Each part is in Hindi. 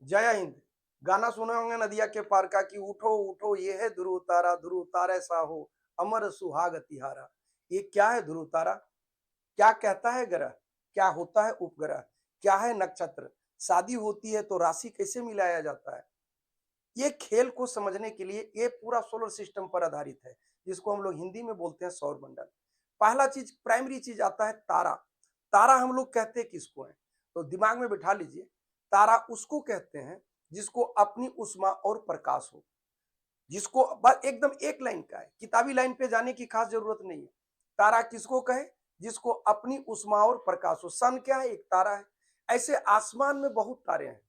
जय हिंद। गाना सुने होंगे नदिया के पार का कि उठो उठो ये है ध्रुव तारा ऐसा हो अमर सुहाग तिहारा। ये क्या है ध्रुव तारा? क्या कहता है ग्रह? क्या होता है उपग्रह? क्या है नक्षत्र? शादी होती है तो राशि कैसे मिलाया जाता है? ये खेल को समझने के लिए ये पूरा सोलर सिस्टम पर आधारित है, जिसको हम लोग हिंदी में बोलते हैं सौर मंडल। पहला चीज, प्राइमरी चीज आता है तारा। तारा हम लोग कहते हैं किसको है? तो दिमाग में बिठा लीजिए, तारा उसको कहते हैं जिसको अपनी उष्मा और प्रकाश हो, जिसको बस एकदम एक लाइन का है, किताबी लाइन पे जाने की खास जरूरत नहीं है। तारा किसको कहे? जिसको अपनी उष्मा और प्रकाश हो। सन क्या है? एक तारा है। ऐसे आसमान में बहुत तारे हैं।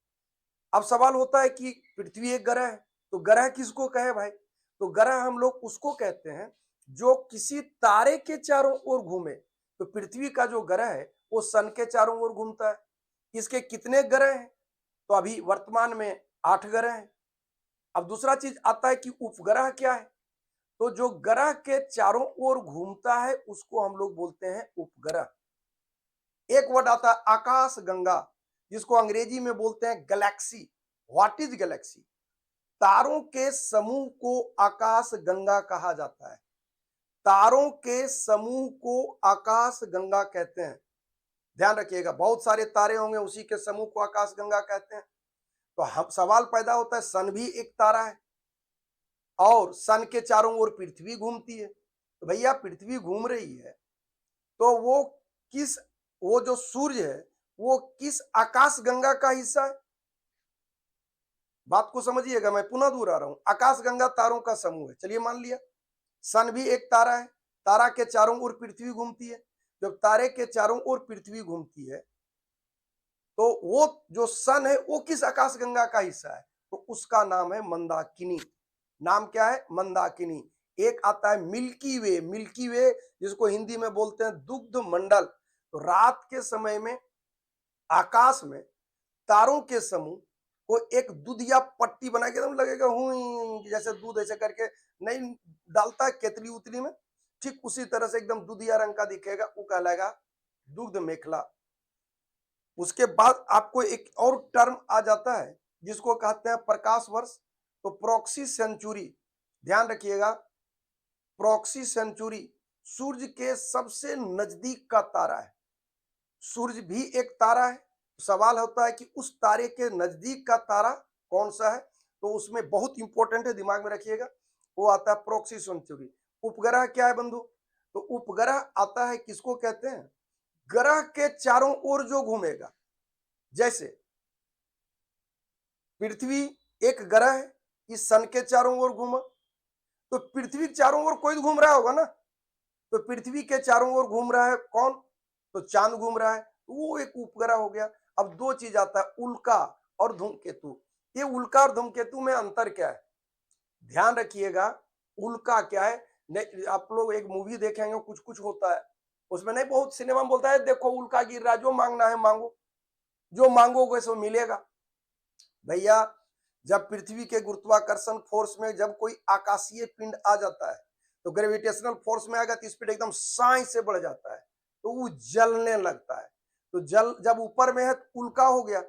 अब सवाल होता है कि पृथ्वी एक ग्रह है, तो ग्रह किसको कहे भाई? तो ग्रह हम लोग उसको कहते हैं जो किसी तारे के चारों ओर घूमे। तो पृथ्वी का जो ग्रह है वो सन के चारों ओर घूमता है। इसके कितने ग्रह हैं? तो अभी वर्तमान में 8 ग्रह हैं। अब दूसरा चीज आता है कि उपग्रह क्या है? तो जो ग्रह के चारों ओर घूमता है उसको हम लोग बोलते हैं उपग्रह। एक वर्ड आता है आकाश गंगा, जिसको अंग्रेजी में बोलते हैं गैलेक्सी। What is Galaxy? तारों के समूह को आकाश गंगा कहा जाता है। तारों के समूह को आकाश गंगा कहते हैं। ध्यान रखिएगा, बहुत सारे तारे होंगे, उसी के समूह को आकाश गंगा कहते हैं। तो हम सवाल पैदा होता है, सन भी एक तारा है और सन के चारों ओर पृथ्वी घूमती है। तो भैया पृथ्वी घूम रही है तो किस वो जो सूर्य है वो किस आकाश गंगा का हिस्सा है? बात को समझिएगा, मैं पुनः दोहरा रहा हूं। आकाश गंगा तारों का समूह है, चलिए मान लिया। सन भी एक तारा है, तारा के चारों ओर पृथ्वी घूमती है। जब तारे के चारों ओर पृथ्वी घूमती है तो वो जो सन है वो किस आकाश गंगा का हिस्सा है? तो उसका नाम है मंदाकिनी। नाम क्या है? मंदाकिनी। एक आता है मिल्की वे। मिल्की वे जिसको हिंदी में बोलते हैं दुग्ध मंडल। तो रात के समय में आकाश में तारों के समूह को एक दूधिया पट्टी बना के एकदम लगेगा हुई जैसे दूध ऐसे करके नहीं डालता है केतली उतली में, ठीक उसी तरह से एकदम दूधिया रंग का दिखेगा, वो कहलाएगा दुग्ध मेखला। उसके बाद आपको एक और टर्म आ जाता है जिसको कहते हैं प्रकाश वर्ष। तो प्रॉक्सी सेंचुरी, ध्यान रखिएगा, प्रॉक्सी सेंचुरी सूर्य के सबसे नजदीक का तारा है। सूर्य भी एक तारा है। सवाल होता है कि उस तारे के नजदीक का तारा कौन सा है? तो उसमें बहुत इंपॉर्टेंट है, दिमाग में रखिएगा, वो आता है प्रॉक्सी सेंचुरी। उपग्रह क्या है बंधु? तो उपग्रह आता है किसको कहते हैं? ग्रह के चारों ओर जो घूमेगा। जैसे पृथ्वी एक ग्रह है, इस सन के चारों ओर घूमा, तो पृथ्वी के चारों ओर कोई तो घूम रहा होगा ना। तो पृथ्वी के चारों ओर घूम रहा है कौन? तो चांद घूम रहा है, तो वो एक उपग्रह हो गया। अब दो चीज आता है, उल्का और धूमकेतु। ये उल्का और धूमकेतु में अंतर क्या है? ध्यान रखिएगा, उल्का क्या है? नहीं, आप लोग एक मूवी देखेंगे, कुछ कुछ होता है उसमें, नहीं बहुत सिनेमा में बोलता है देखो उल्का गिर रहा है, जो मांगना है मांगो, जो मांगोगे सो मिलेगा। भैया जब पृथ्वी के गुरुत्वाकर्षण फोर्स में जब कोई आकाशीय पिंड आ जाता है तो ग्रेविटेशनल फोर्स में आएगा तो स्पीड एकदम साई से बढ़ जाता है, तो वो जलने लगता है। तो जल जब ऊपर में है तो उल्का हो गया,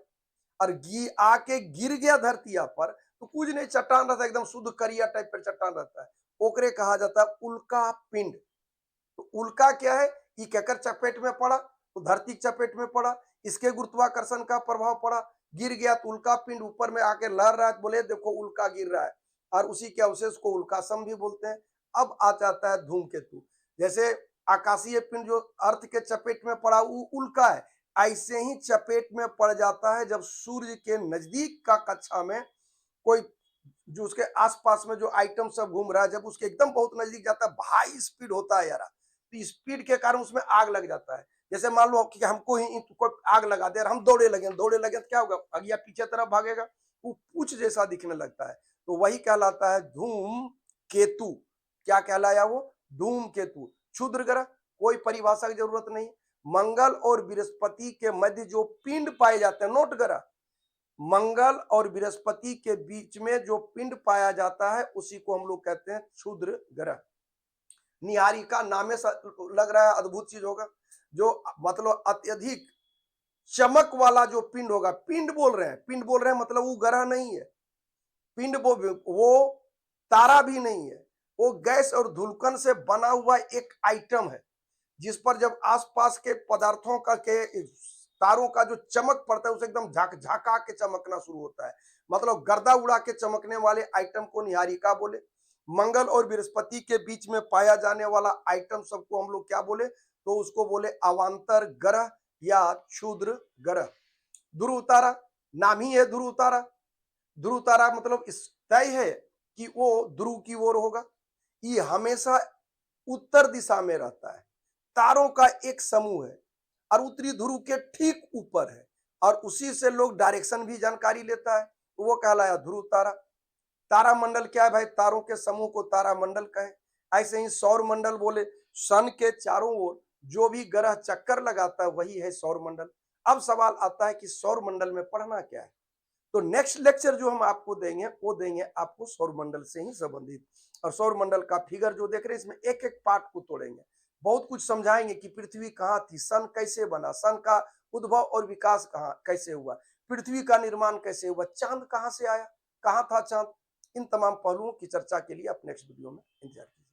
और आके गिर गया धरती पर तो कुछ नहीं, चट्टान रहता है, एकदम शुद्ध करिया टाइप पर चट्टान रहता है, ओकरे कहा जाता है उल्का पिंड। तो उल्का क्या है? ये केकर चपेट में पड़ा? तो धरती चपेट में पड़ा, इसके गुरुत्वाकर्षण का प्रभाव पड़ा, गिर गया, तो उल्का पिंड ऊपर में आके लहर रहा है, बोले देखो उल्का गिर रहा है, और उसी के अवशेष को उल्कासम भी बोलते हैं। अब आ जाता है धूमकेतु। जैसे आकाशीय पिंड जो अर्थ के चपेट में पड़ा वो उल्का है, ऐसे ही चपेट में पड़ जाता है जब सूर्य के नजदीक का कक्षा में कोई जो उसके आसपास में जो आइटम सब घूम रहा है, जब उसके एकदम बहुत नजदीक जाता है, हाई स्पीड होता है यार, तो स्पीड के कारण उसमें आग लग जाता है। जैसे मान लो कि हमको ही कोई आग लगा दे और हम दौड़े लगे तो क्या होगा? अगिया पीछे तरफ भागेगा, वो पूछ जैसा दिखने लगता है। तो वही कहलाता है धूम केतु। क्या कहलाया वो? धूम केतु। क्षुद्र ग्रह, कोई परिभाषा की जरूरत नहीं। मंगल और बृहस्पति के मध्य जो पिंड पाए जाते हैं, नोट ग्रह, मंगल और बृहस्पति के बीच में जो पिंड पाया जाता है उसी को हम लोग कहते हैं क्षुद्र ग्रह। निहारिका नामे लग रहा है अद्भुत चीज होगा, जो मतलब अत्यधिक चमक वाला जो पिंड होगा, पिंड बोल रहे हैं, पिंड बोल रहे हैं मतलब वो ग्रह नहीं है, पिंड वो तारा भी नहीं है, वो गैस और धुलकन से बना हुआ एक आइटम है, जिस पर जब आसपास के पदार्थों का के तारों का जो चमक पड़ता है उसे एकदम झाका के चमकना शुरू होता है। मतलब गर्दा उड़ा के चमकने वाले आइटम को निहारिका बोले। मंगल और बृहस्पति के बीच में पाया जाने वाला आइटम सबको हम लोग क्या बोले, तो उसको बोले अवांतर ग्रह या क्षुद्र ग्रह। ध्रुव तारा, नाम ही है ध्रुव तारा। ध्रुव तारा मतलब इस तय है कि वो ध्रुव की ओर होगा, ये हमेशा उत्तर दिशा में रहता है, तारों का एक समूह है और उत्तरी ध्रुव के ठीक ऊपर है, और उसी से लोग डायरेक्शन भी जानकारी लेता है, तो वो कहलाया ध्रुव तारा। तारामंडल क्या है भाई, तारों के समूह को तारामंडल कहे। ऐसे ही सौर मंडल बोले, सन के चारों ओर जो भी ग्रह चक्कर लगाता है वही है सौर मंडल। अब सवाल आता है कि सौर मंडल में पढ़ना क्या है, तो नेक्स्ट लेक्चर जो हम आपको देंगे वो देंगे आपको सौर मंडल से ही संबंधित। और सौर मंडल का फिगर जो देख रहे हैं इसमें एक एक पार्ट को तोड़ेंगे, बहुत कुछ समझाएंगे कि पृथ्वी कहाँ थी, सन कैसे बना, सन का उद्भव और विकास कहाँ कैसे हुआ, पृथ्वी का निर्माण कैसे हुआ, चांद कहाँ से आया, कहाँ था चांद। इन तमाम पहलुओं की चर्चा के लिए आप नेक्स्ट वीडियो में इंतजार कीजिए।